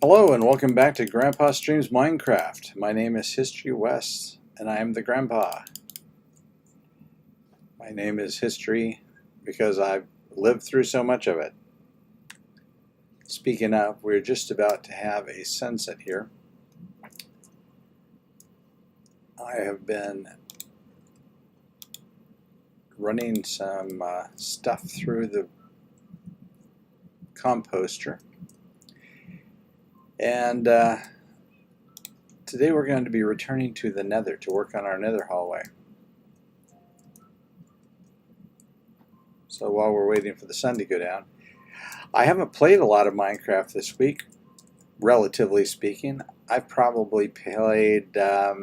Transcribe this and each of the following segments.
Hello and welcome back to Grandpa Streams Minecraft. My name is History West and I am the Grandpa. My name is History because I've lived through so much of it. Speaking of, we're just about to have a sunset here. I have been running some stuff through the composter. And today we're going to be returning to the Nether to work on our Nether hallway. So while we're waiting for the sun to go down, I haven't played a lot of Minecraft this week, relatively speaking. I've probably played 5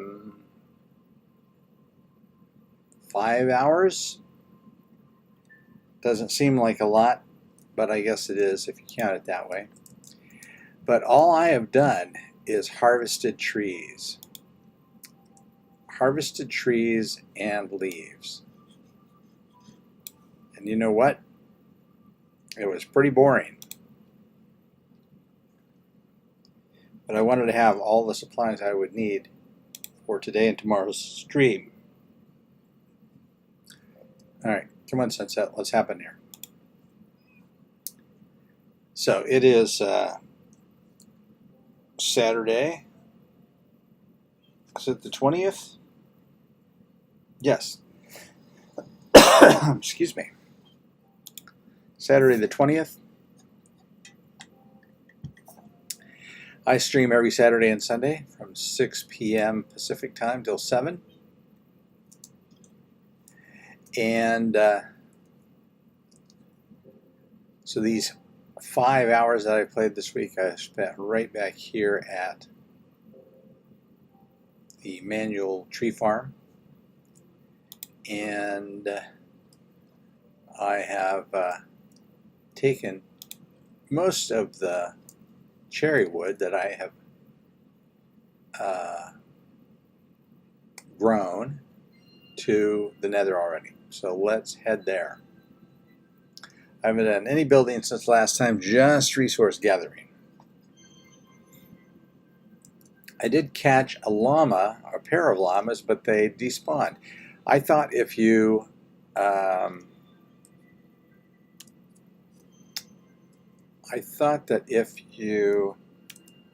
hours. Doesn't seem like a lot, but I guess it is if you count it that way. But all I have done is harvested trees. Harvested trees and leaves. And you know what? It was pretty boring. But I wanted to have all the supplies I would need for today and tomorrow's stream. Alright, come on Sunset, let's happen here. So it is Saturday. Is it the 20th? Yes. Excuse me. Saturday the 20th. I stream every Saturday and Sunday from 6 p.m. Pacific time till 7. And so these 5 hours that I played this week, I spent right back here at the manual tree farm. And I have taken most of the cherry wood that I have grown to the Nether already. So let's head there. I haven't done any building since last time, just resource gathering. I did catch a llama, or a pair of llamas, but they despawned. I thought if you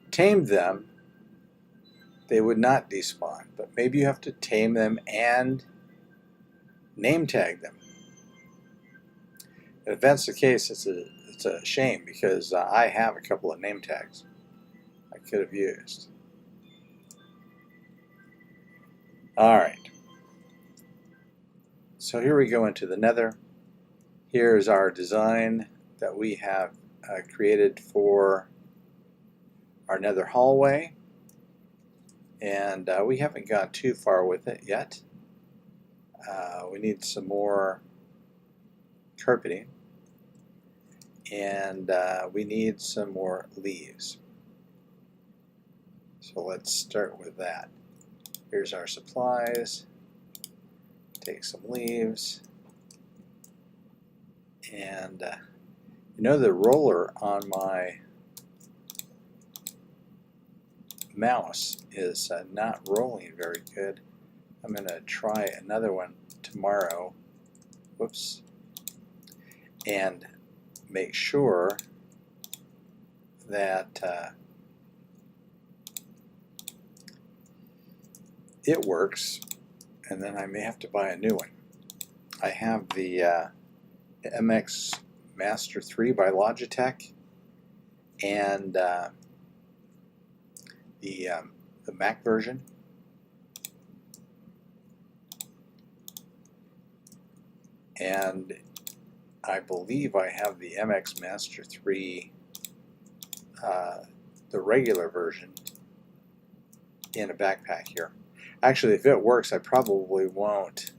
tamed them, they would not despawn. But maybe you have to tame them and name tag them. And if that's the case, it's a shame because I have a couple of name tags I could have used. Alright. So here we go into the Nether. Here's our design that we have created for our Nether hallway. And we haven't gone too far with it yet. We need some more carpeting. And we need some more leaves. So let's start with that. Here's our supplies. Take some leaves. And you know, the roller on my mouse is not rolling very good. I'm going to try another one tomorrow. Whoops. And make sure that it works, and then I may have to buy a new one. I have the MX Master 3 by Logitech and the Mac version. And I believe I have the MX Master 3 the regular version in a backpack here. Actually, if it works, I probably won't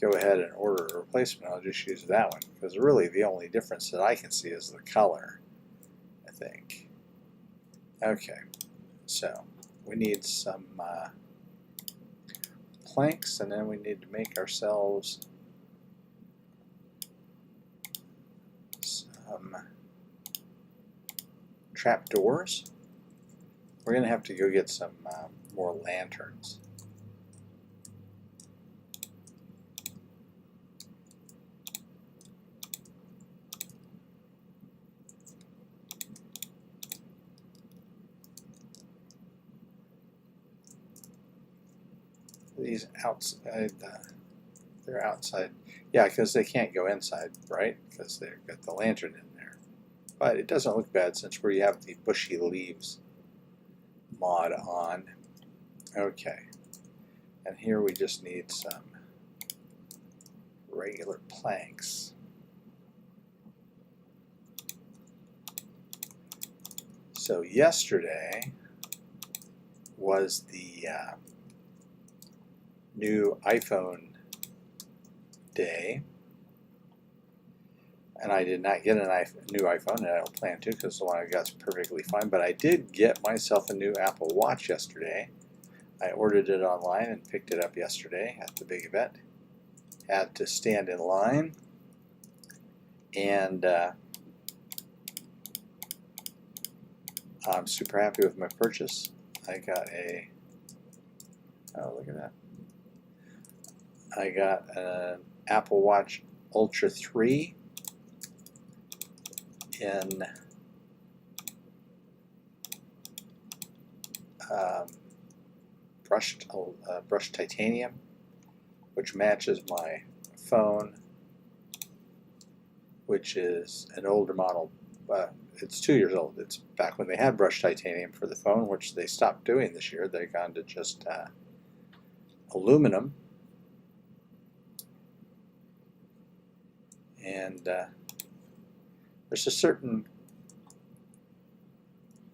go ahead and order a replacement. I'll just use that one, because really the only difference that I can see is the color, I think. Okay, so we need some planks, and then we need to make ourselves some trap doors. We're going to have to go get some more lanterns. These outside, they're outside. Yeah, because they can't go inside, right? Because they've got the lantern in there. But it doesn't look bad since we have the bushy leaves mod on. Okay. And here we just need some regular planks. So yesterday was the new iPhone day, and I did not get a new iPhone, and I don't plan to, because the one I got is perfectly fine. But I did get myself a new Apple Watch yesterday. I ordered it online and picked it up yesterday at the big event. Had to stand in line, and I'm super happy with my purchase. I got a, oh, look at that. I got an Apple Watch Ultra 3 in brushed titanium, which matches my phone, which is an older model. It's 2 years old. It's back when they had brushed titanium for the phone, which they stopped doing this year. They've gone to just aluminum. And there's a certain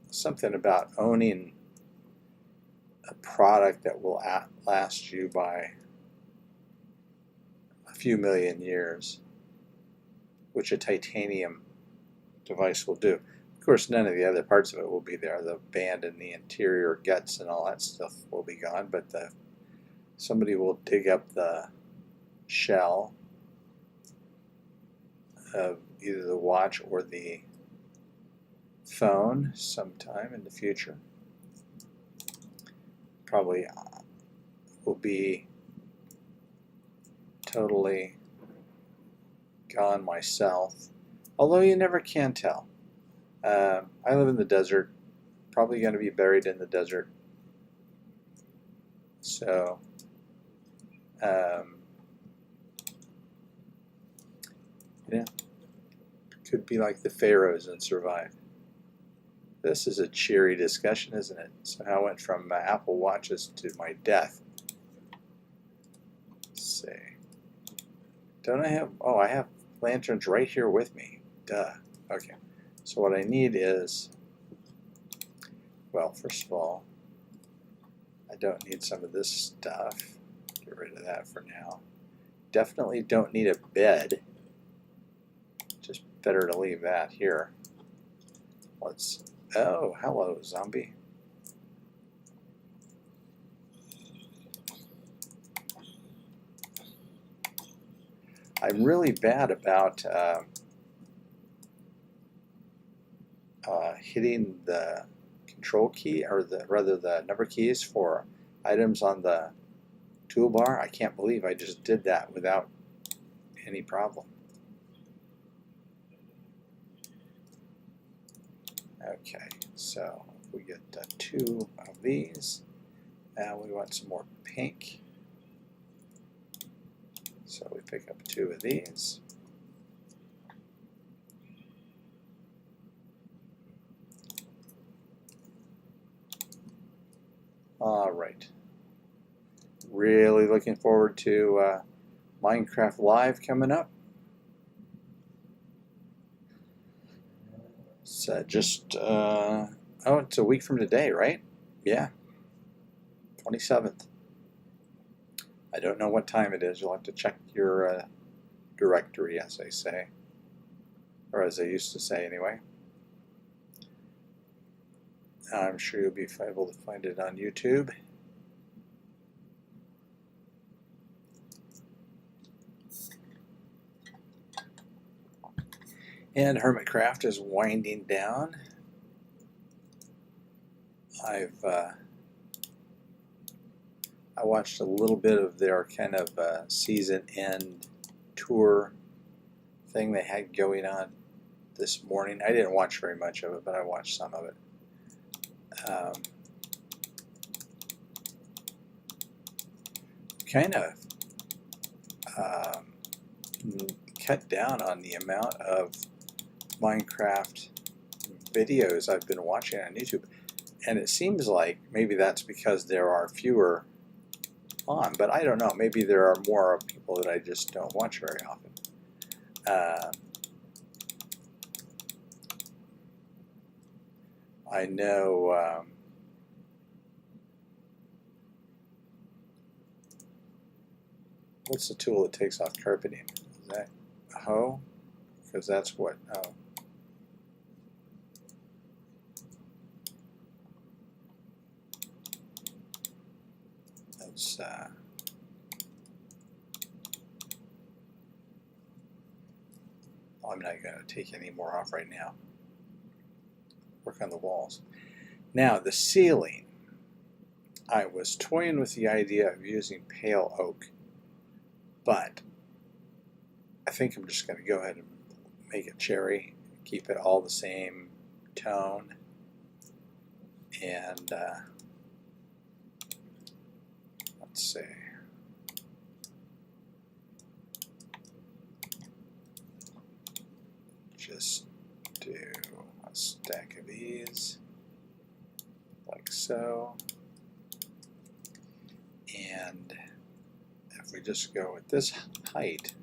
something about owning a product that will last you by a few million years, which a titanium device will do. Of course, none of the other parts of it will be there. The band and the interior guts and all that stuff will be gone, but somebody will dig up the shell of either the watch or the phone sometime in the future. Probably will be totally gone myself, although you never can tell. I live in the desert, probably going to be buried in the desert, so yeah, could be like the pharaohs and survive. This is a cheery discussion, isn't it? So I went from Apple Watches to my death. Let's see. Don't I have, oh, I have lanterns right here with me. Duh. Okay. So what I need is, well, first of all, I don't need some of this stuff. Get rid of that for now. Definitely don't need a bed. Just better to leave that here. Let's, oh, hello, zombie. I'm really bad about hitting the control key, or rather the number keys for items on the toolbar. I can't believe I just did that without any problem. Okay, so we get 2 of these, and we want some more pink. So we pick up 2 of these. All right. Really looking forward to Minecraft Live coming up. It's just, oh, it's a week from today, right? Yeah, 27th. I don't know what time it is. You'll have to check your directory, as they say, or as they used to say anyway. I'm sure you'll be able to find it on YouTube. And Hermitcraft is winding down. I watched a little bit of their kind of season end tour thing they had going on this morning. I didn't watch very much of it, but I watched some of it. Kind of cut down on the amount of Minecraft videos I've been watching on YouTube, and it seems like maybe that's because there are fewer on, but I don't know. Maybe there are more people that I just don't watch very often. I know what's the tool that takes off carpeting? Is that a hoe? Because that's what, oh. That's, I'm not going to take any more off right now. Work on the walls. Now, the ceiling. I was toying with the idea of using pale oak, but I think I'm just going to go ahead and make it cherry, keep it all the same tone, and let's see. Just do a stack of these, like so. And if we just go at this height,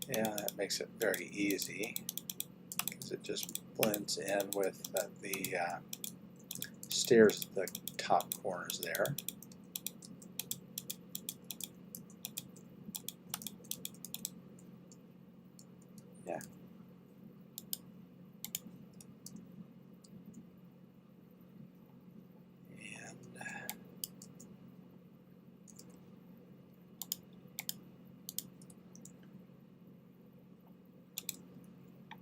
yeah, that makes it very easy because it just blends in with the stairs at the top corners there. Yeah. And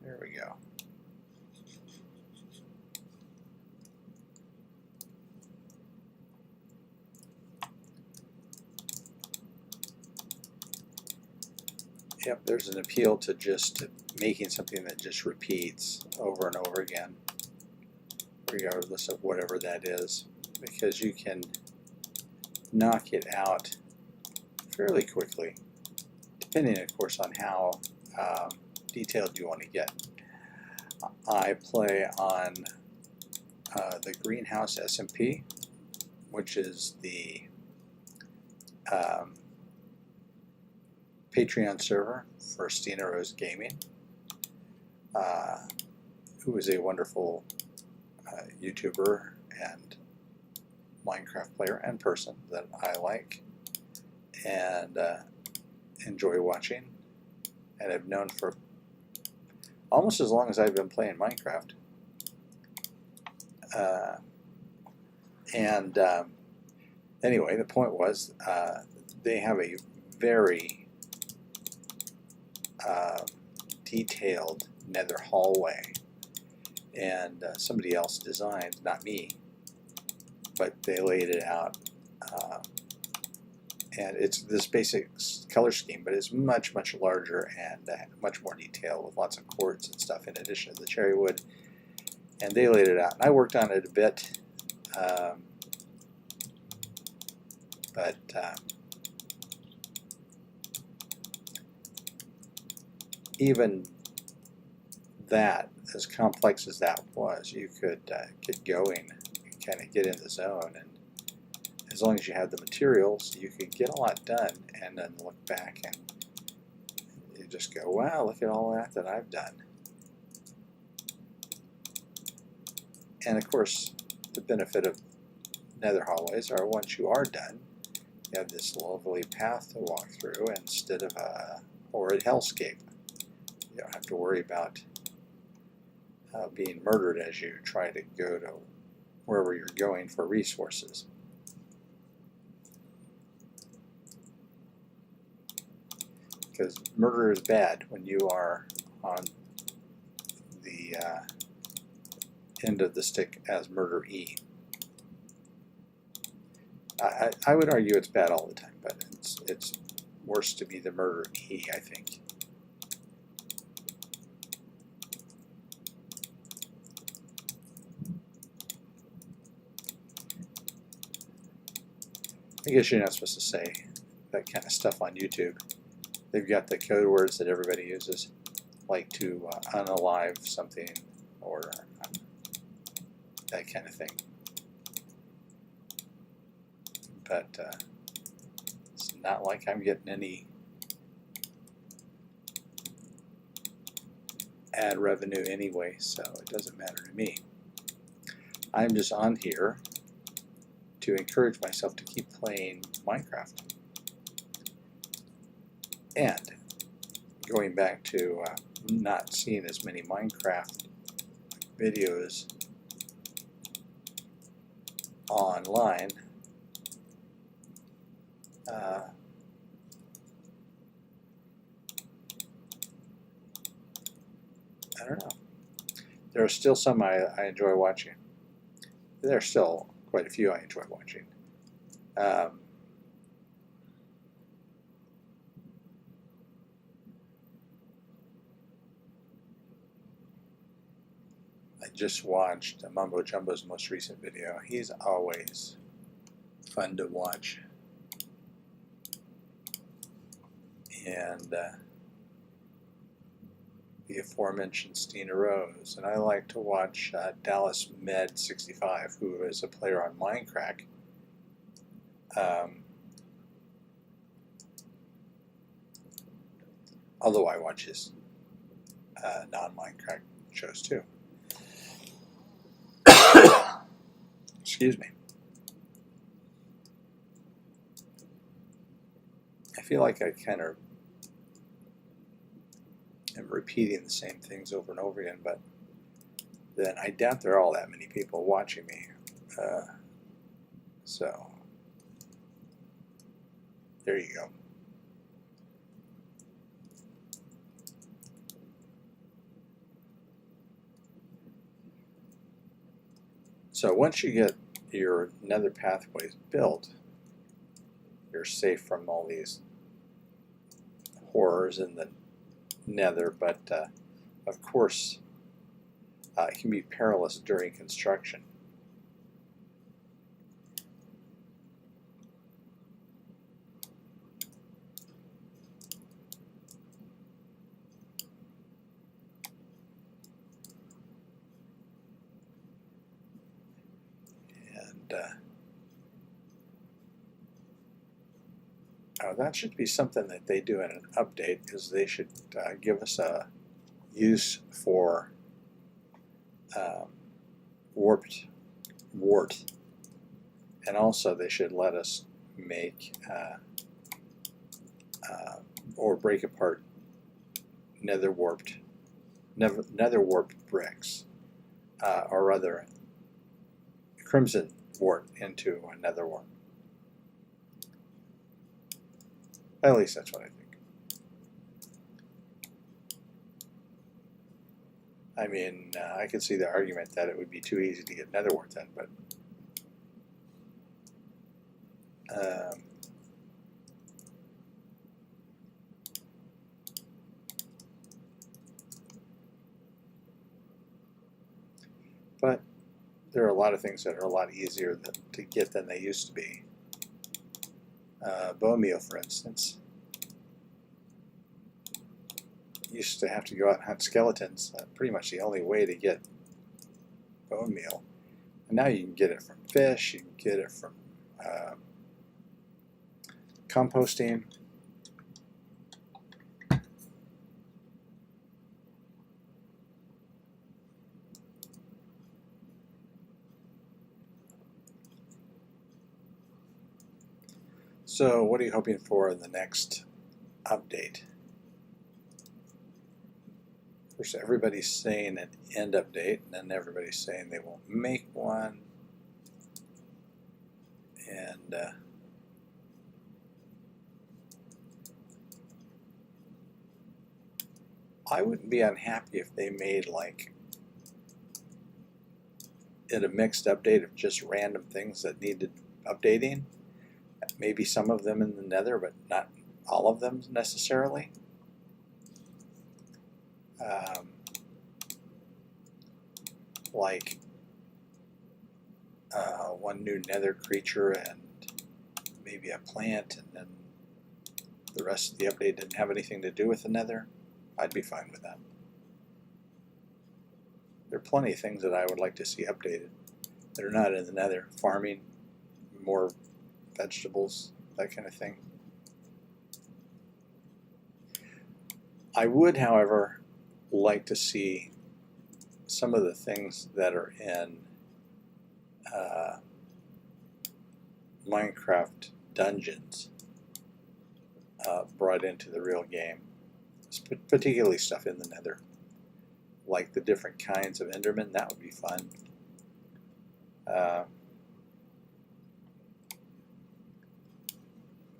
there we go. Yep, there's an appeal to just making something that just repeats over and over again, regardless of whatever that is, because you can knock it out fairly quickly, depending, of course, on how detailed you want to get. I play on the Greenhouse SMP, which is the Patreon server for Stina Rose Gaming, who is a wonderful YouTuber and Minecraft player and person that I like and enjoy watching, and have known for almost as long as I've been playing Minecraft. Anyway, the point was they have a very detailed nether hallway, and somebody else designed, not me, but they laid it out, and it's this basic color scheme, but it's much, much larger and much more detailed with lots of quartz and stuff in addition to the cherry wood, and they laid it out, and I worked on it a bit, but even that, as complex as that was, you could get going kind of get in the zone, and as long as you have the materials, you can get a lot done, and then look back and you just go, wow, look at all that I've done. And of course, the benefit of nether hallways are once you are done, you have this lovely path to walk through instead of a horrid hellscape. You don't have to worry about being murdered as you try to go to wherever you're going for resources. Because murder is bad when you are on the end of the stick as murderee. I would argue it's bad all the time, but it's worse to be the murderee, I think. I guess you're not supposed to say that kind of stuff on YouTube. They've got the code words that everybody uses, like to unalive something or that kind of thing. But it's not like I'm getting any ad revenue anyway, so it doesn't matter to me. I'm just on here to encourage myself to keep playing Minecraft. And going back to not seeing as many Minecraft videos online, I don't know. There are still some I enjoy watching. There are still quite a few I enjoy watching. I just watched Mumbo Jumbo's most recent video. He's always fun to watch. And the aforementioned Stina Rose. And I like to watch Dallas Med 65, who is a player on Minecraft. Although I watch his non-Minecraft shows too. Excuse me. I feel like I kind of am repeating the same things over and over again, but then I doubt there are all that many people watching me. So there you go. So once you get your nether pathways built, you're safe from all these horrors in the nether, but of course it can be perilous during construction. That should be something that they do in an update, because they should give us a use for wart, and also they should let us make or break apart nether warped bricks, or rather crimson wart into a nether wart. At least that's what I think. I mean, I could see the argument that it would be too easy to get nether wart then, but there are a lot of things that are a lot easier to get than they used to be. Bone meal, for instance. Used to have to go out and hunt skeletons. Pretty much the only way to get bone meal And now you can get it from fish, you can get it from composting. So what are you hoping for in the next update? First, everybody's saying an end update, and then everybody's saying they won't make one. And I wouldn't be unhappy if they made like it a mixed update of just random things that needed updating. Maybe some of them in the Nether, but not all of them necessarily. Like one new Nether creature and maybe a plant, and then the rest of the update didn't have anything to do with the Nether. I'd be fine with that. There are plenty of things that I would like to see updated that are not in the Nether. Farming, more vegetables, that kind of thing. I would, however, like to see some of the things that are in Minecraft Dungeons brought into the real game, particularly stuff in the Nether, like the different kinds of Endermen. That would be fun.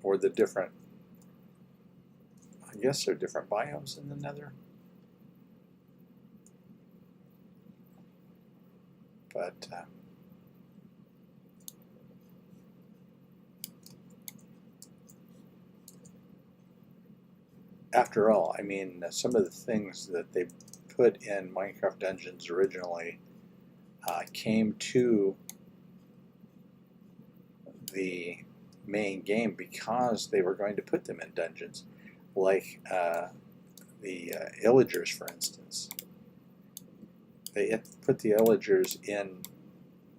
Or the different, I guess there are different biomes in the Nether. But after all, I mean, some of the things that they put in Minecraft Dungeons originally came to the main game because they were going to put them in dungeons, like the Illagers, for instance. They put the Illagers in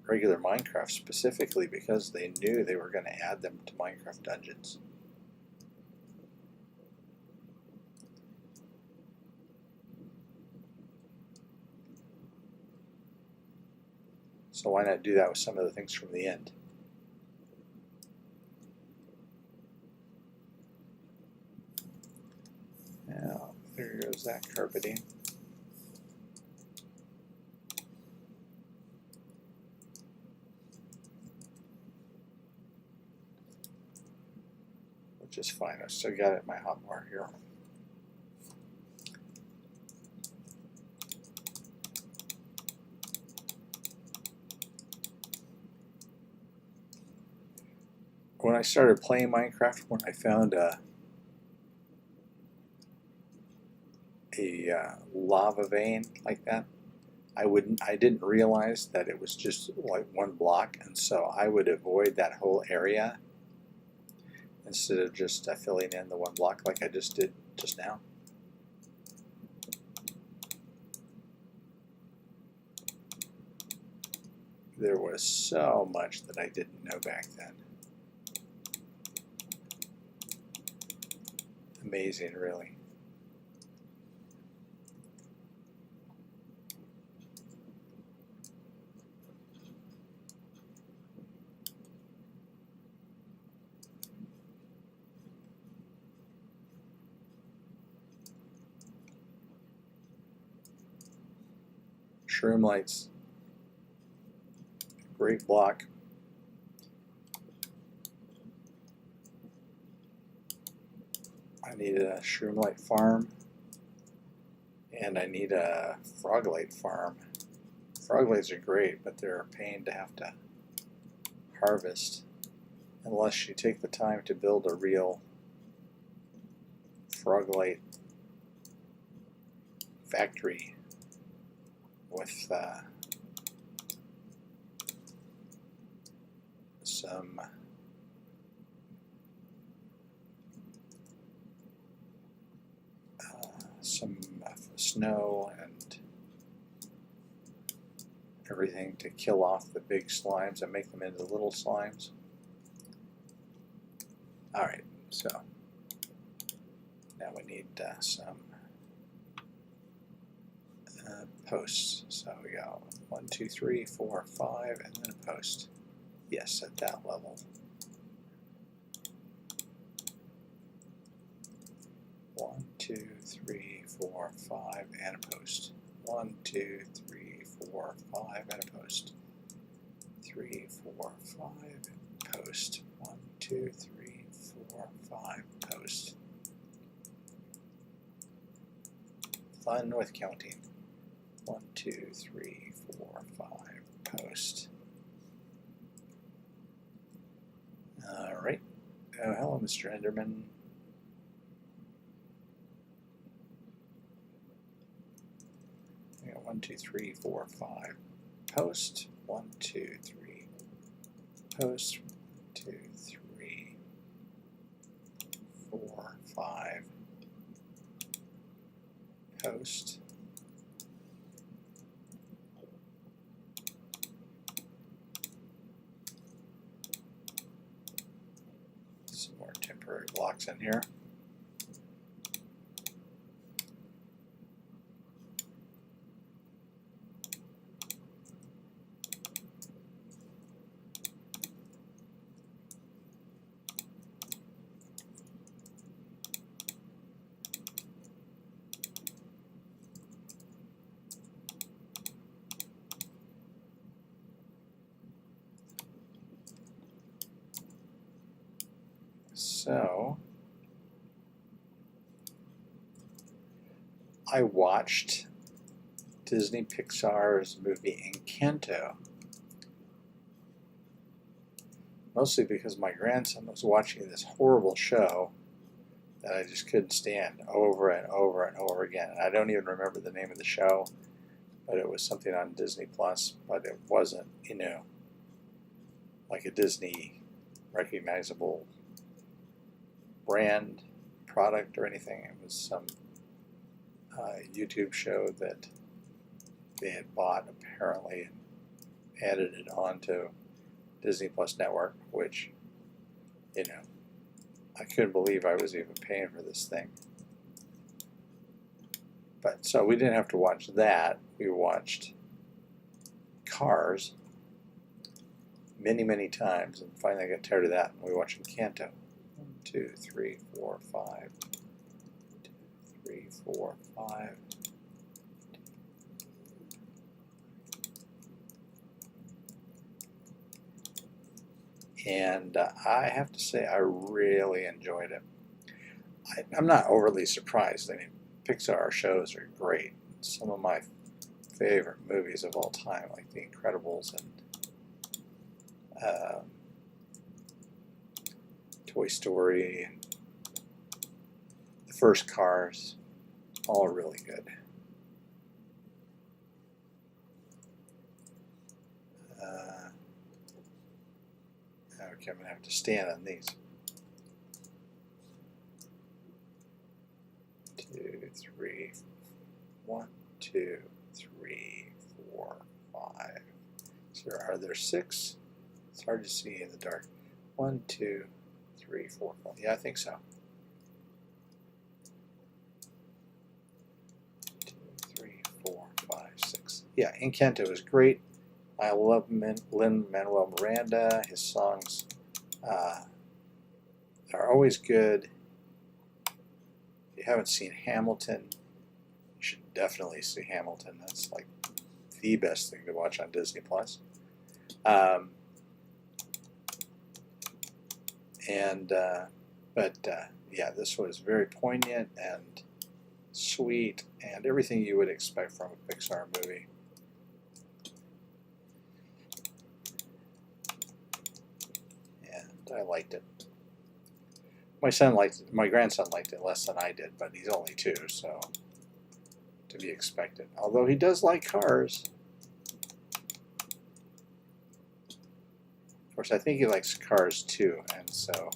regular Minecraft specifically because they knew they were going to add them to Minecraft Dungeons. So why not do that with some of the things from the end? Now, there goes that carpeting. Which is fine. I still got it in my hotbar here. When I started playing Minecraft, when I found a lava vein like that, I didn't realize that it was just like one block, and so I would avoid that whole area instead of just filling in the one block like I just did just now. There was so much that I didn't know back then. Amazing, really. Shroom lights. Great block. I need a shroomlight farm, and I need a froglight farm. Froglights are great, but they're a pain to have to harvest unless you take the time to build a real froglight factory with some snow and everything to kill off the big slimes and make them into little slimes. Alright, so now we need some posts. So we go 1, 2, 3, 4, 5, and then a post. Yes, at that level. 1, 2, 3, 4, 5, and a post. 1, 2, 3, 4, 5, and a post. 3, 4, 5, post. 1, 2, 3, 4, 5, post. Fun with counting. 1, 2, 3, 4, 5, post. Alright. Oh, hello, Mr. Enderman. We got 1, 2, 3, 4, 5, post. 1, 2, 3, post. 1, 2, 3, 4, 5, post. Some more temporary blocks in here. So I watched Disney Pixar's movie Encanto, mostly because my grandson was watching this horrible show that I just couldn't stand over and over and over again. I don't even remember the name of the show, but it was something on Disney Plus, but it wasn't, you know, like a Disney recognizable brand product or anything. It was some YouTube show that they had bought apparently and added it onto Disney Plus Network, which, you know, I couldn't believe I was even paying for this thing. But so we didn't have to watch that. We watched Cars many, many times, and finally I got tired of that, and we watched Encanto. 1, 2, 3, 4, 5. 2, 3, 4, 5. And I have to say I really enjoyed it. I'm not overly surprised. I mean, Pixar shows are great. Some of my favorite movies of all time, like The Incredibles and Toy Story and the first Cars, all really good. Okay, I'm going to have to stand on these. 2, 3, 1, 2, 3, 4, 5. So are there 6? It's hard to see in the dark. 1, 2, 3, 4, 5. Yeah, I think so. 2, 3, 4, 5, 6. Yeah, Encanto is great. I love Lin-Manuel Miranda. His songs are always good. If you haven't seen Hamilton, you should definitely see Hamilton. That's like the best thing to watch on Disney Plus. Yeah, this was very poignant and sweet and everything you would expect from a Pixar movie. And I liked it. My grandson liked it less than I did, but he's only 2, so to be expected. Although he does like Cars. Of course, I think he likes Cars 2, and so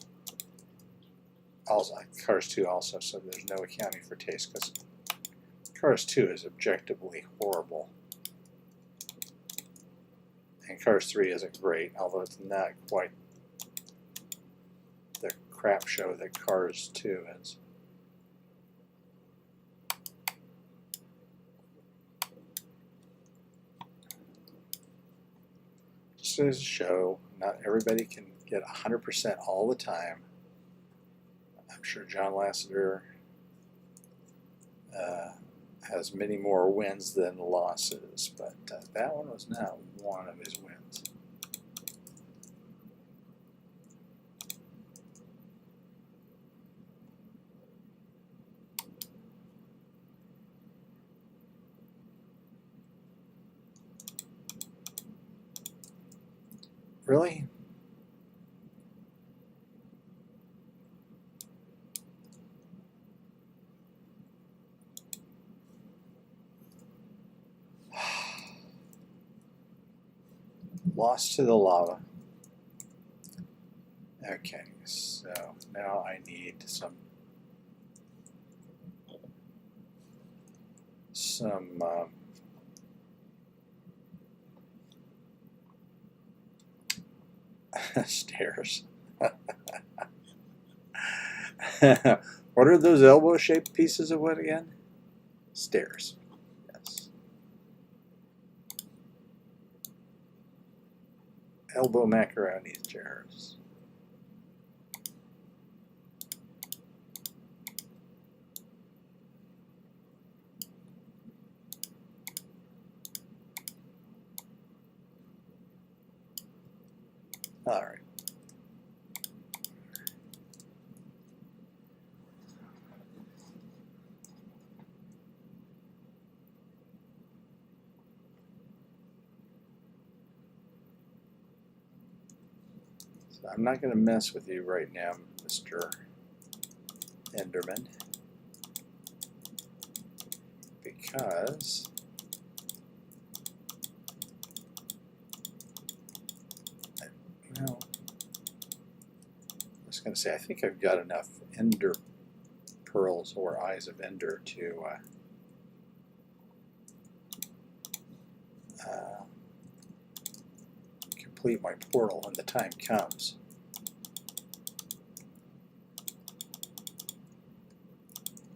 also Cars 2 also, so there's no accounting for taste, because Cars 2 is objectively horrible. And Cars 3 isn't great, although it's not quite the crap show that Cars 2 is. Just as a show, not everybody can get 100% all the time. I'm sure John Lasseter has many more wins than losses, but that one was not one of his wins. Really? Lost to the lava. Okay, so now I need some stairs. What are those elbow-shaped pieces of wood again? Stairs. Yes. Elbow macaroni stairs. All right. So I'm not going to mess with you right now, Mr. Enderman, because well, I was going to say I think I've got enough Ender pearls or Eyes of Ender to complete my portal when the time comes.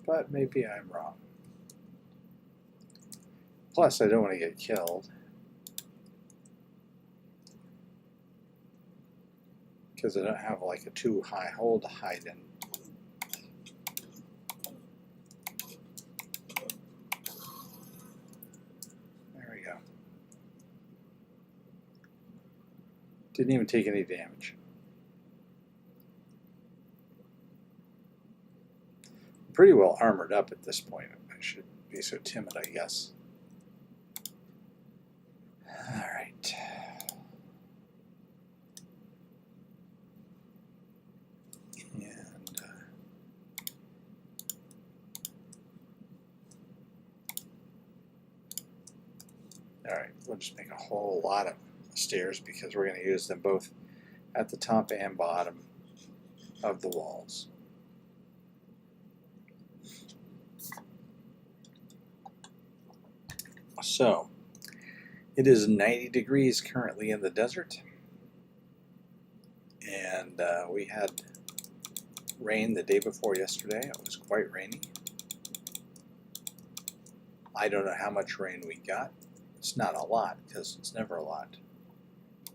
But maybe I'm wrong. Plus, I don't want to get killed, because I don't have like a too high hole to hide in. There we go. Didn't even take any damage. Pretty well armored up at this point. I shouldn't be so timid, I guess. All right. And all right, we'll just make a whole lot of stairs because we're going to use them both at the top and bottom of the walls. So, it is 90 degrees currently in the desert, and we had rain the day before yesterday. It was quite rainy. I don't know how much rain we got. It's not a lot because it's never a lot,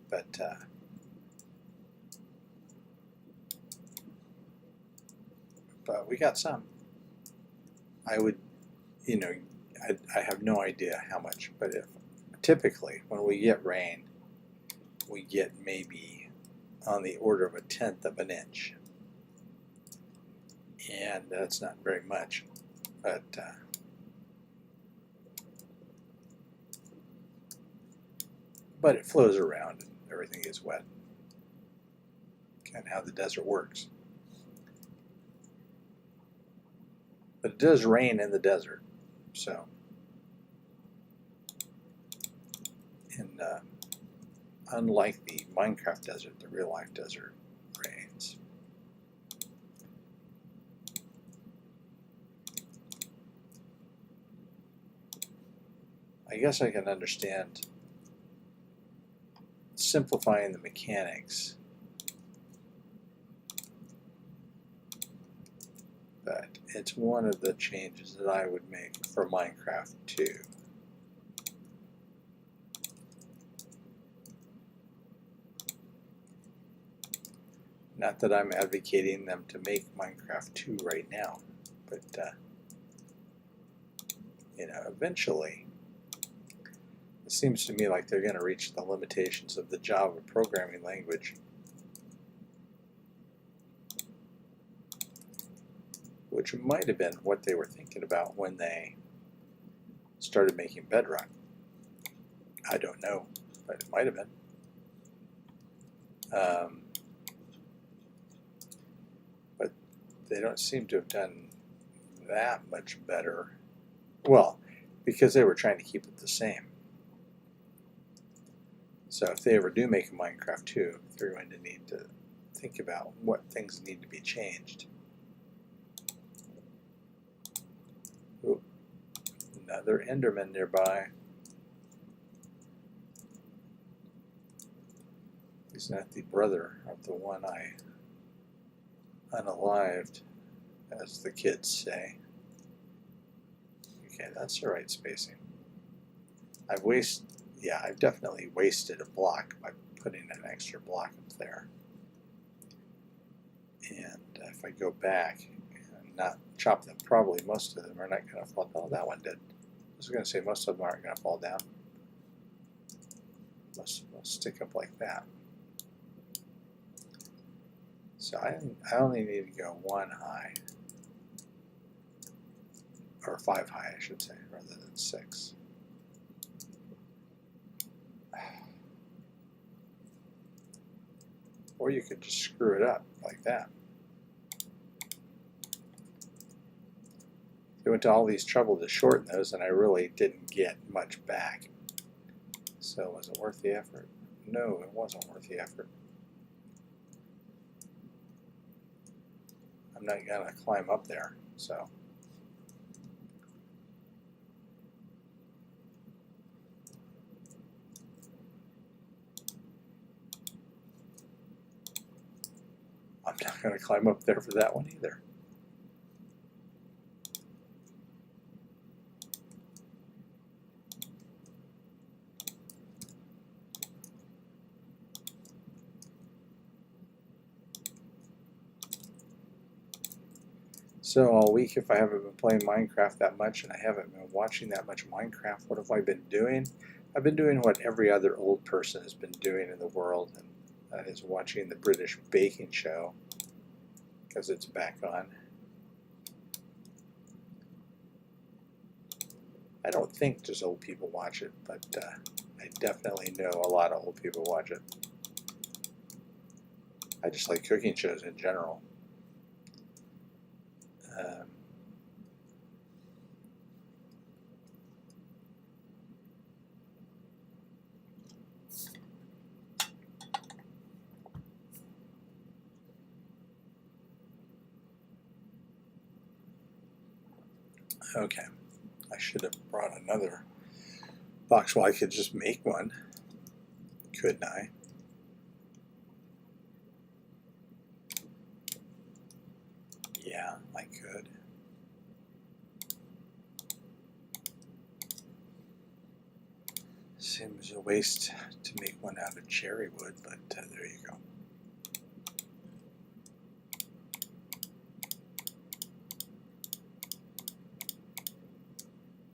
but we got some. I would, you know, I have no idea how much, but if typically when we get rain, we get maybe on the order of 1/10 of an inch, and that's not very much, but it flows around and everything is wet. Kind of how the desert works. But it does rain in the desert, so. And unlike the Minecraft desert, the real life desert rains. I guess I can understand simplifying the mechanics. But it's one of the changes that I would make for Minecraft 2. Not that I'm advocating them to make Minecraft 2 right now, but you know, eventually it seems to me like they're going to reach the limitations of the Java programming language, which might have been what they were thinking about when they started making Bedrock. I don't know, but it might have been. But they don't seem to have done that much better. Well, because they were trying to keep it the same. So if they ever do make a Minecraft 2, they're going to need to think about what things need to be changed. Ooh, another Enderman nearby. He's not the brother of the one I unalived, as the kids say. Okay, that's the right spacing. I've definitely wasted a block by putting an extra block up there. And if I go back and not chop them, probably most of them are not going to fall down. Oh, that one did. I was going to say most of them aren't going to fall down. Most will stick up like that. So I only need to go 1 high. Or 5 high, I should say, rather than 6. Or you could just screw it up like that. They went to all these trouble to shorten those, and I really didn't get much back. So was it worth the effort? No, it wasn't worth the effort. I'm not going to climb up there, so. I'm not going to climb up there for that one either. So all week, if I haven't been playing Minecraft that much and I haven't been watching that much Minecraft, what have I been doing? I've been doing what every other old person has been doing in the world, and that is watching the British Baking Show, because it's back on. I don't think just old people watch it, but I definitely know a lot of old people watch it. I just like cooking shows in general. Okay, I should have brought another box. Well, I could just make one, couldn't I? Yeah, I could. Seems a waste to make one out of cherry wood, but there you go.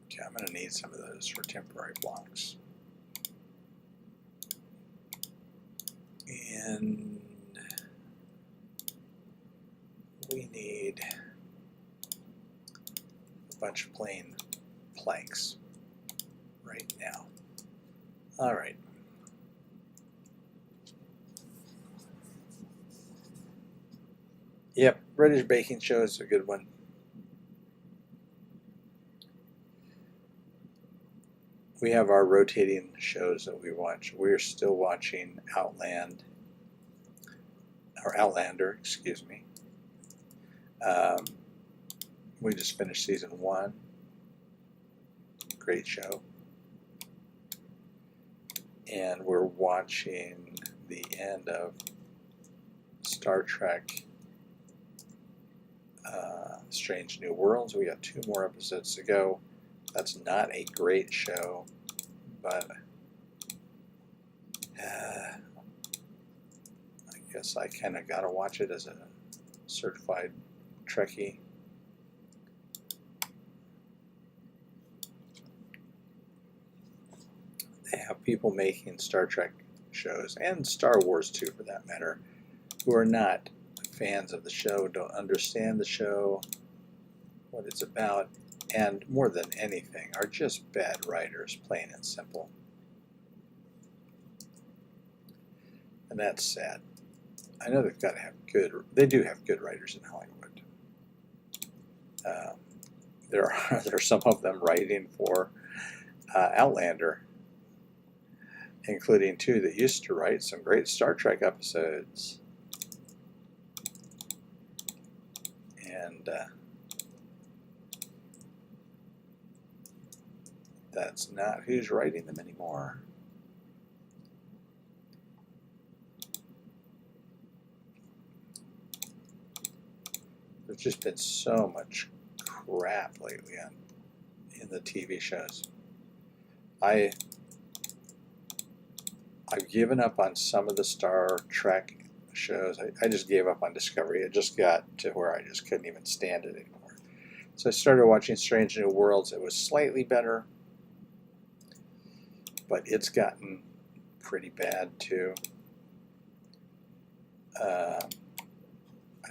Okay, I'm going to need some of those for temporary blocks. And we need a bunch of plain planks right now. All right. Yep, British Baking Show is a good one. We have our rotating shows that we watch. We're still watching Outlander, excuse me. We just finished season 1. Great show. and we're watching the end of Star Trek Strange New Worlds. We got 2 more episodes to go. That's not a great show, but I guess I kind of got to watch it as a certified Trekkie. They have people making Star Trek shows, and Star Wars too for that matter, who are not fans of the show, don't understand the show, what it's about, and more than anything are just bad writers, plain and simple. And that's sad. I know they've got to have they do have good writers in Hollywood. There are some of them writing for Outlander, including 2 that used to write some great Star Trek episodes. And that's not who's writing them anymore. There's just been so much crap lately in the TV shows. I've given up on some of the Star Trek shows. I just gave up on Discovery. It just got to where I just couldn't even stand it anymore. So I started watching Strange New Worlds. It was slightly better, but it's gotten pretty bad too. I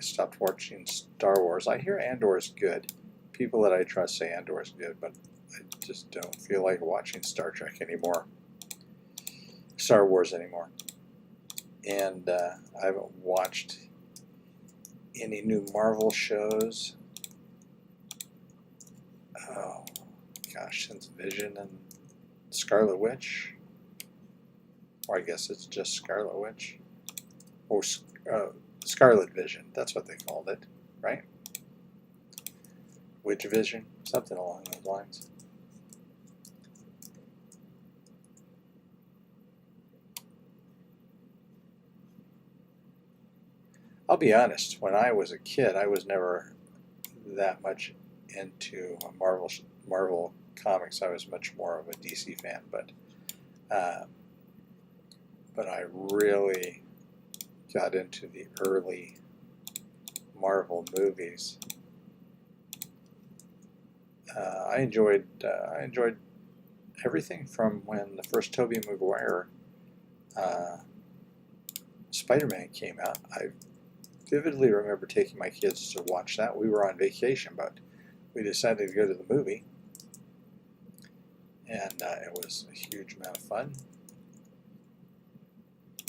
stopped watching Star Wars. I hear Andor is good. People that I trust say Andor is good, but I just don't feel like watching Star Trek anymore. Star Wars anymore. And I haven't watched any new Marvel shows. Oh gosh, since Vision and Scarlet Witch. Or I guess it's just Scarlet Witch. Or Scarlet Vision, that's what they called it, right? Witch Vision, something along those lines. I'll be honest, when I was a kid, I was never that much into Marvel comics. I was much more of a DC fan, but I really got into the early Marvel movies. I enjoyed everything from when the first Tobey Maguire Spider-Man came out. I vividly remember taking my kids to watch that. We were on vacation, but we decided to go to the movie, and it was a huge amount of fun.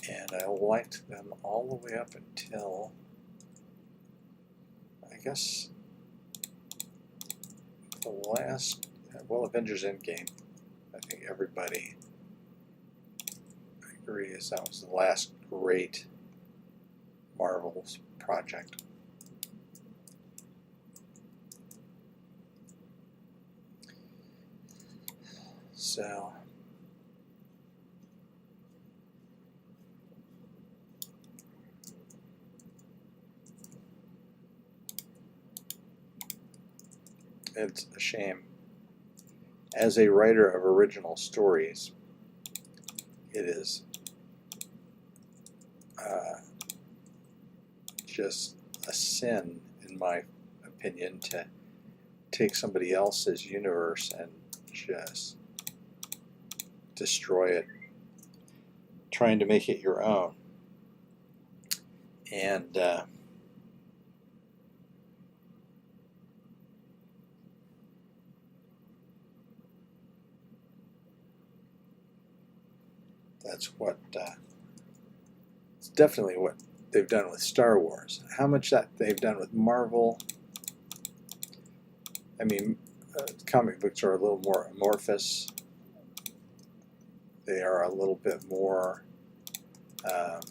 And I liked them all the way up until, I guess, the last, well, Avengers Endgame. I think everybody agrees that was the last great Marvel's project. So it's a shame. As a writer of original stories, it is just a sin, in my opinion, to take somebody else's universe and just destroy it, trying to make it your own. And that's what it's definitely what they've done with Star Wars. How much that they've done with Marvel. I mean, comic books are a little more amorphous. They are a little bit more of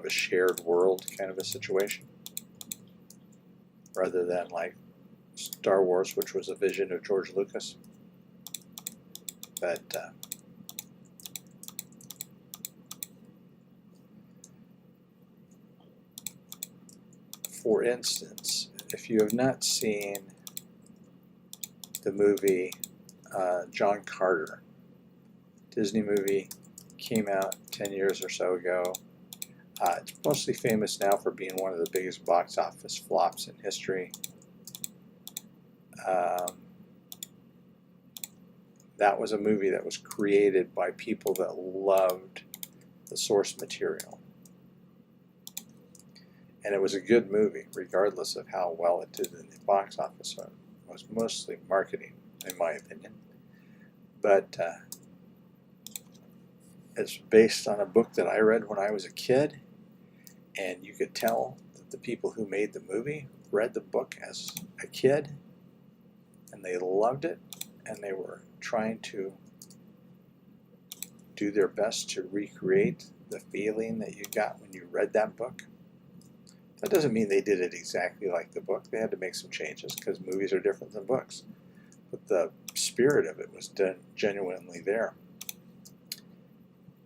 a shared world kind of a situation, rather than like Star Wars, which was a vision of George Lucas. But For instance, if you have not seen the movie John Carter, Disney movie, came out 10 years or so ago. It's mostly famous now for being one of the biggest box office flops in history. That was a movie that was created by people that loved the source material. And it was a good movie, regardless of how well it did in the box office. So it was mostly marketing, in my opinion. But it's based on a book that I read when I was a kid. And you could tell that the people who made the movie read the book as a kid. And they loved it. And they were trying to do their best to recreate the feeling that you got when you read that book. That doesn't mean they did it exactly like the book. They had to make some changes because movies are different than books. But the spirit of it was genuinely there.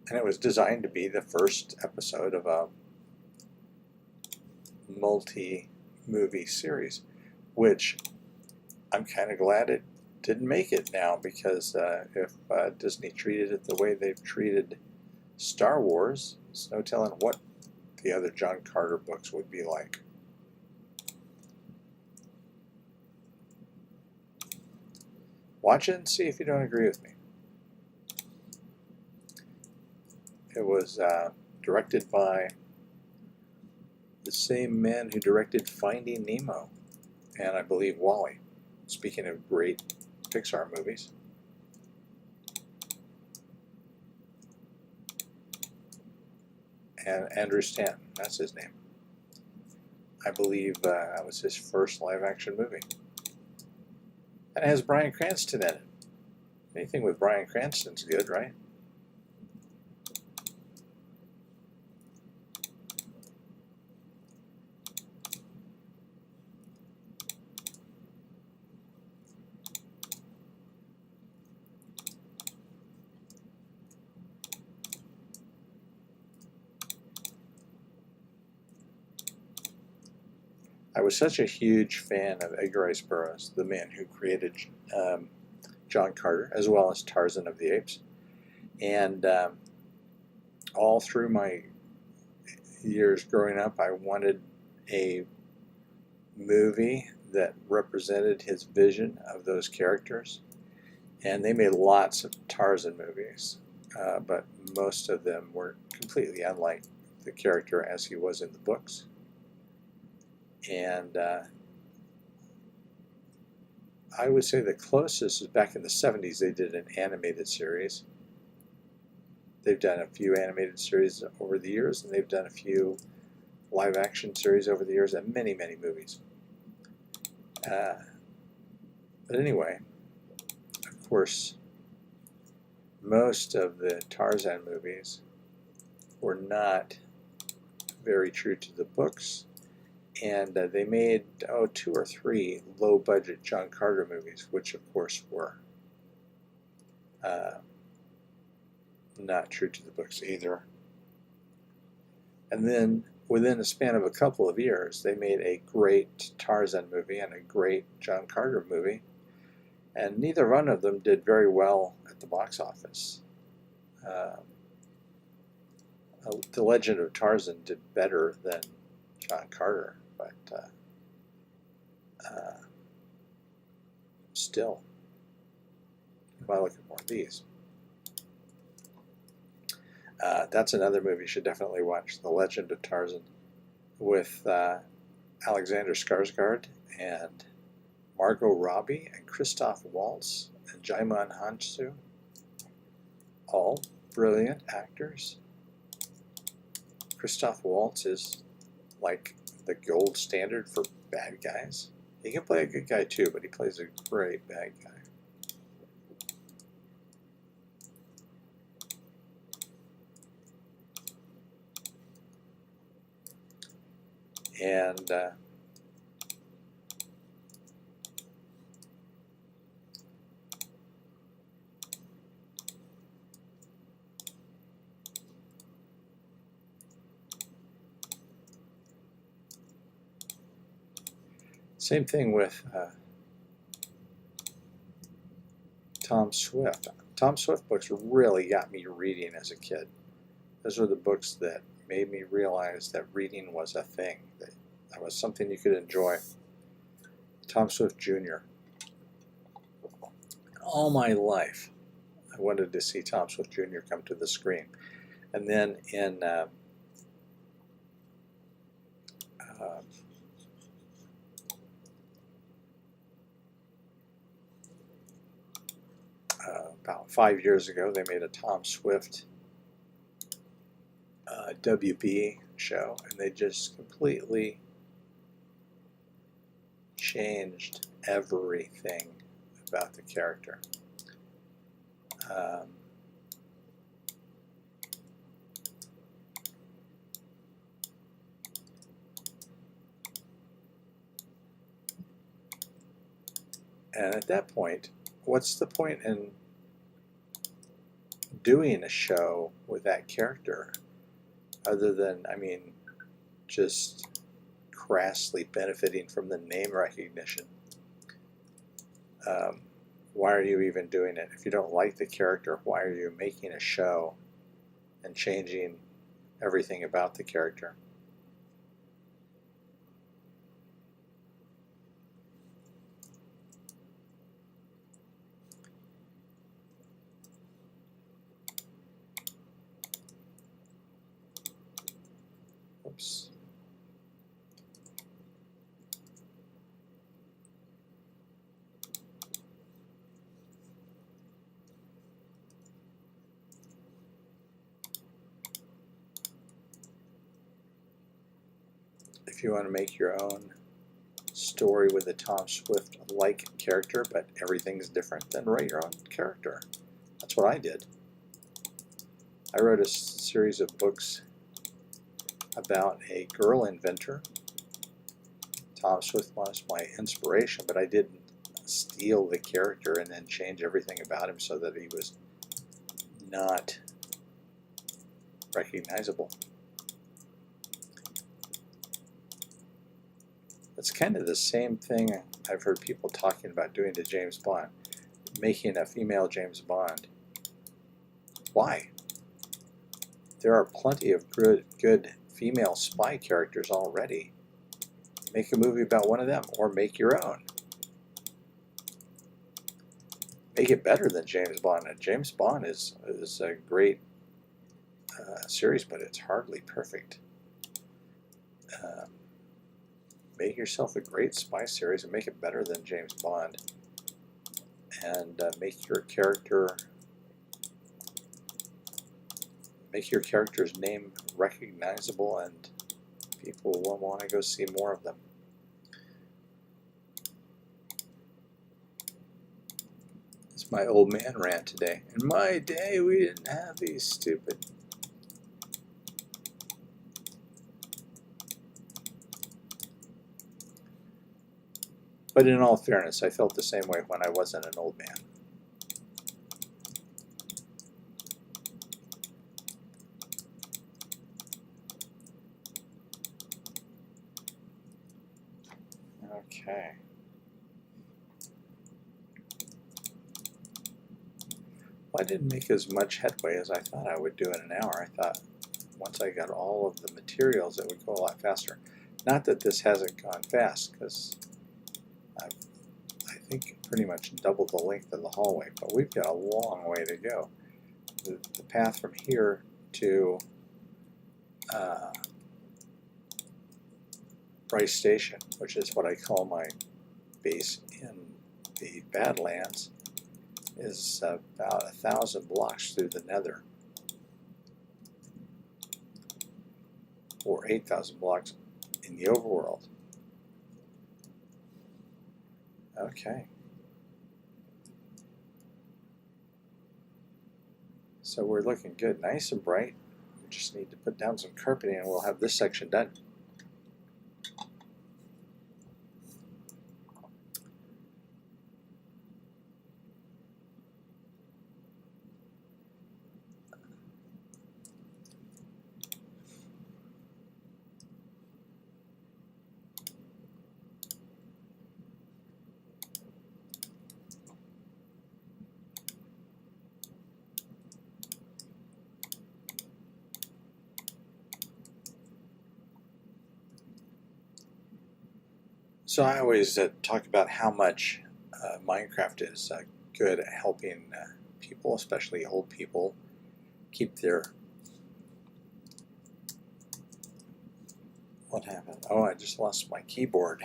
And it was designed to be the first episode of a multi-movie series, which I'm kind of glad it didn't make it now, because if Disney treated it the way they've treated Star Wars, there's no telling what the other John Carter books would be like. Watch it and see if you don't agree with me. It was directed by the same men who directed Finding Nemo and I believe WALL-E. Speaking of great Pixar movies. And Andrew Stanton, that's his name. I believe that was his first live-action movie. And it has Bryan Cranston in it. Anything with Bryan Cranston's good, right? I was such a huge fan of Edgar Rice Burroughs, the man who created John Carter, as well as Tarzan of the Apes. And all through my years growing up, I wanted a movie that represented his vision of those characters. And they made lots of Tarzan movies, but most of them were completely unlike the character as he was in the books. And I would say the closest is back in the 70s. They did an animated series. They've done a few animated series over the years, and they've done a few live action series over the years, and many, many movies. But anyway, of course, most of the Tarzan movies were not very true to the books. And they made 2 or 3 low-budget John Carter movies, which of course were not true to the books either. And then within a span of a couple of years, they made a great Tarzan movie and a great John Carter movie, and neither one of them did very well at the box office. The Legend of Tarzan did better than John Carter. But still, if I look at more of these, that's another movie you should definitely watch, The Legend of Tarzan, with Alexander Skarsgård and Margot Robbie and Christoph Waltz and Djimon Hounsou, all brilliant actors. Christoph Waltz is like the gold standard for bad guys. He can play a good guy too, but he plays a great bad guy. And Same thing with Tom Swift. Tom Swift books really got me reading as a kid. Those were the books that made me realize that reading was a thing, that was something you could enjoy. Tom Swift Jr. All my life, I wanted to see Tom Swift Jr. come to the screen. And then in about 5 years ago, they made a Tom Swift WB show, and they just completely changed everything about the character. And at that point, what's the point in doing a show with that character other than, I mean, just crassly benefiting from the name recognition? Why are you even doing it? If you don't like the character, why are you making a show and changing everything about the character? Oops. If you want to make your own story with a Tom Swift-like character, but everything's different, then write your own character. That's what I did. I wrote a series of books about a girl inventor. Tom Swift was my inspiration, but I didn't steal the character and then change everything about him so that he was not recognizable. It's kind of the same thing I've heard people talking about doing to James Bond, making a female James Bond. Why? There are plenty of good female spy characters already. Make a movie about one of them, or make your own. Make it better than James Bond. And James Bond is a great series, but it's hardly perfect. Make yourself a great spy series and make it better than James Bond. And make your character's name recognizable, and people will want to go see more of them. It's my old man rant today. In my day, we didn't have these stupid. But in all fairness, I felt the same way when I wasn't an old man. Okay. Well, I didn't make as much headway as I thought I would do in an hour. I thought once I got all of the materials, it would go a lot faster. Not that this hasn't gone fast, because I think pretty much doubled the length of the hallway, but we've got a long way to go. The path from here to Bryce Station, which is what I call my base in the Badlands, is about 1,000 blocks through the Nether, or 8,000 blocks in the overworld. Okay. So we're looking good, nice and bright. We just need to put down some carpeting and we'll have this section done. So I always talk about how much Minecraft is good at helping people, especially old people, keep their... What happened? Oh, I just lost my keyboard.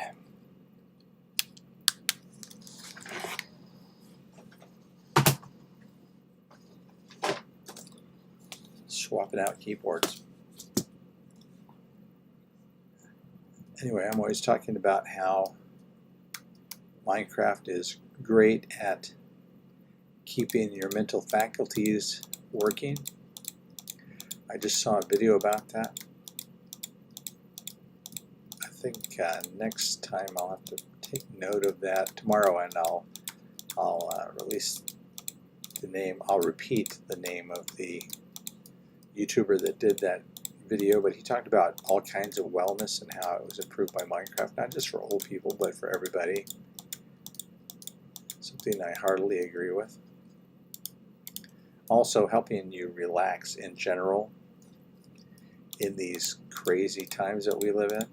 Swapping out keyboards. Anyway, I'm always talking about how Minecraft is great at keeping your mental faculties working. I just saw a video about that. I think next time I'll have to take note of that tomorrow, and I'll release the name. I'll repeat the name of the YouTuber that did that video, but he talked about all kinds of wellness and how it was improved by Minecraft, not just for old people, but for everybody. Something I heartily agree with. Also helping you relax in general in these crazy times that we live in.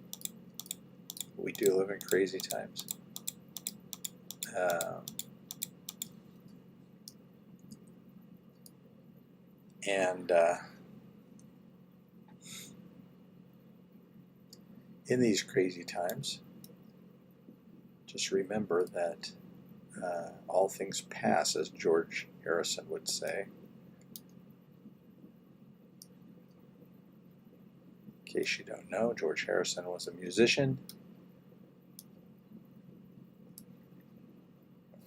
We do live in crazy times. In these crazy times, just remember that all things pass, as George Harrison would say. In case you don't know, George Harrison was a musician,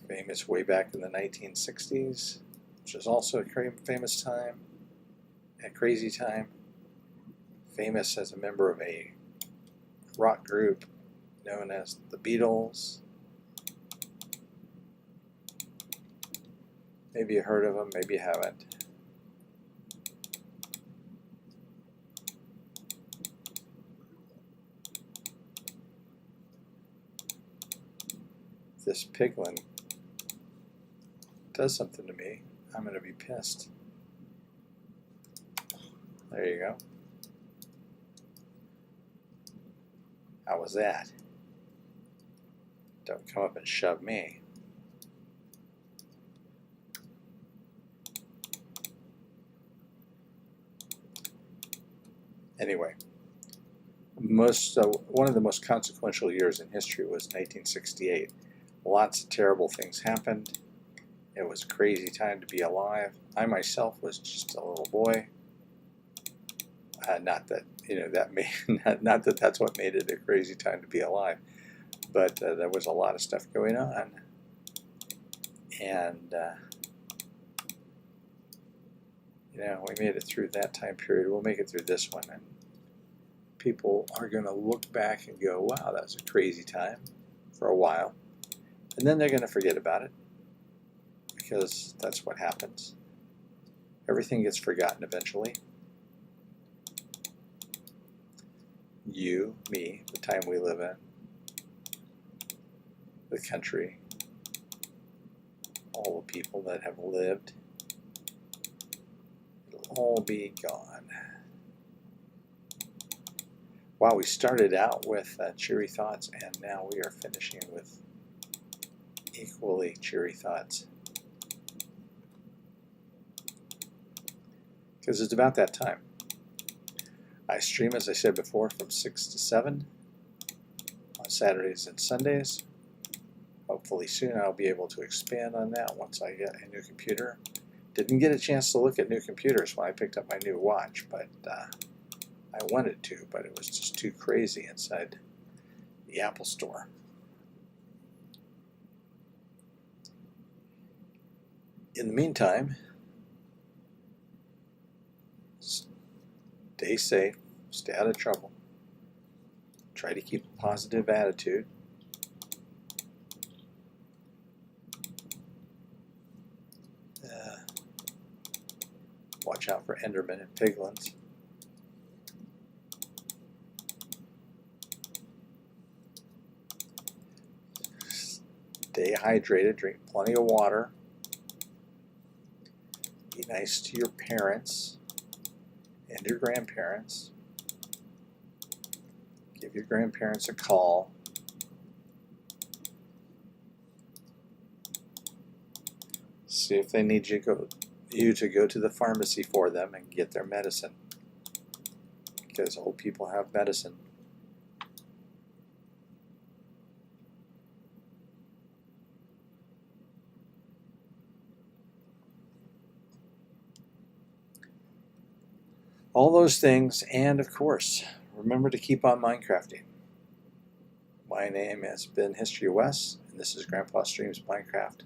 famous way back in the 1960s, which is also a famous time, a crazy time. Famous as a member of a rock group known as the Beatles. Maybe you heard of them, maybe you haven't. If this piglin does something to me, I'm going to be pissed. There you go. How was that? Don't come up and shove me. Anyway, one of the most consequential years in history was 1968. Lots of terrible things happened. It was a crazy time to be alive. I myself was just a little boy. Not that not that that's what made it a crazy time to be alive, but there was a lot of stuff going on, and we made it through that time period. We'll make it through this one, and people are going to look back and go, "Wow, that was a crazy time," for a while, and then they're going to forget about it, because that's what happens. Everything gets forgotten eventually. You, me, the time we live in, the country, all the people that have lived, it'll all be gone. Wow, we started out with cheery thoughts, and now we are finishing with equally cheery thoughts. Because it's about that time. I stream, as I said before, from 6 to 7 on Saturdays and Sundays. Hopefully soon I'll be able to expand on that once I get a new computer. Didn't get a chance to look at new computers when I picked up my new watch, but I wanted to, but it was just too crazy inside the Apple Store. In the meantime, stay safe, stay out of trouble, try to keep a positive attitude. Watch out for Endermen and piglins. Stay hydrated, drink plenty of water. Be nice to your parents and your grandparents. Give your grandparents a call. See if they need you to go to the pharmacy for them and get their medicine, because old people have medicine. All those things, and of course, remember to keep on Minecrafting. My name has been History of Wes, and this is Grandpa Streams Minecraft.